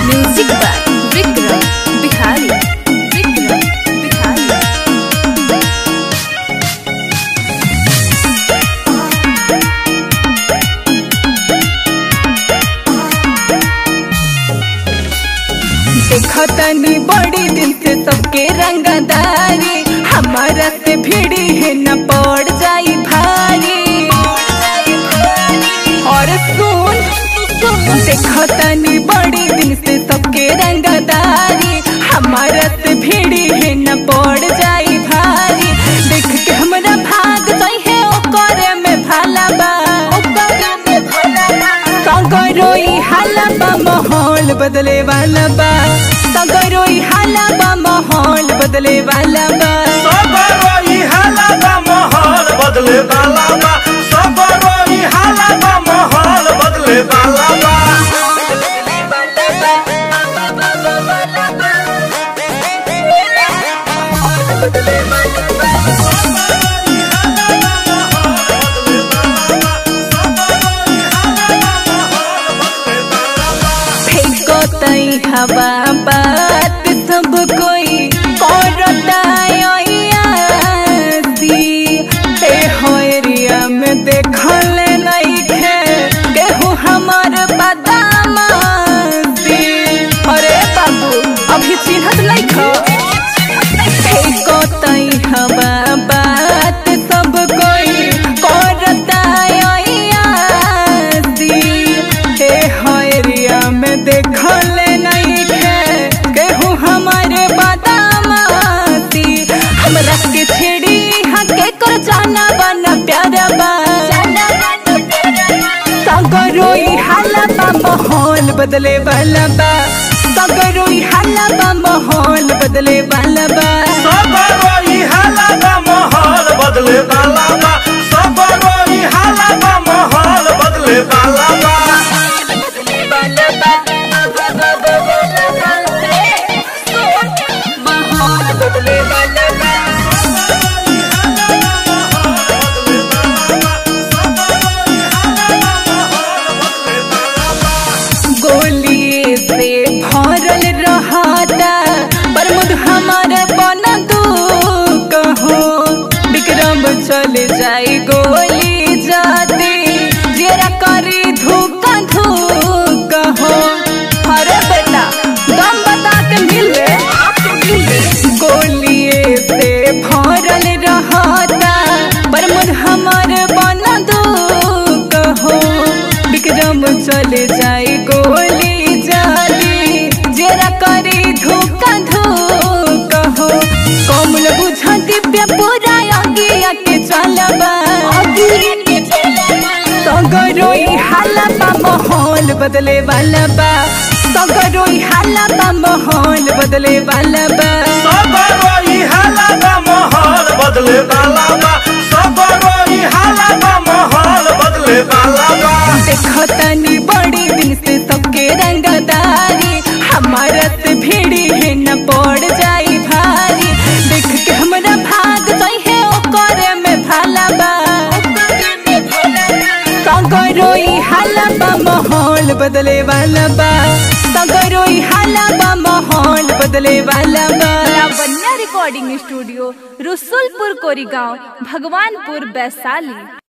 Music by Vikram Bihari. देखतनी बड़ी दिन से सबके रंगदारी, हमारा से भिड़ी है न पड़ जाई भारी। और सुन देखतनी बड़ी दिन से सबके रंगदारी, हमारा से भिड़ी है न पड़ जाई भारी। देख के हमरा भाग जाई है ओकरे में भाला बा, सगरोई हाला बा माहौल बदले वाला बा, सगरोई हाला बा माहौल बदले वाला बा, सगरोई हाला बा माहौल बदले वाला बा, सगरोई हाला बा माहौल बदले वाला बा। हवा बात सब कोई करता एरिया में देखल नहीं थे केहू हमार बदमाशी। अरे बाबू अभी चिन्हत नहीं खो हवा बात सब कोई करता एरिया में देखल जाना बना प्यारा बा, सगरोई हाला बा माहौल बदले वाला बा, सगरोई हाला बा माहौल बदले वाला बा, सगरोई हाला बा माहौल बदले वाला बा, सगरोई हाला बा माहौल बदले वाला बा। चले जाई गोली जाती जरा करी धूका धूका हो। अरे बेटा दम बता के मिले गोलिए से भरल रहता पर मुझ हमार बना दूका हो। विक्रम चले जाई गोली जाती जरा करी धूका धूका हो। कमल बुझा दिव्य पूरा के चलबा, सगरोई हाला बा माहौल बदले वाला बा, सगरोई हाला बा माहौल बदले वाला बा, सगरोई हाला बा माहौल बदले वाला बा, सगरोई हाला बा माहौल बदले वाला बा। देखतनी बड़ी दिन से सबके रंगदारी, हमारा से भिड़ी है न पड़ जाई भारी। देख के हमरा भाग जाई है ओकरे में भाला बा, सगरोई हाला बा माहौल बदले वाला बा, सगरोई हाला बा माहौल बदले वाला बा। Lavanya recording studio, Rasulpur Korigaon, Bhagwanpur, Vaishali.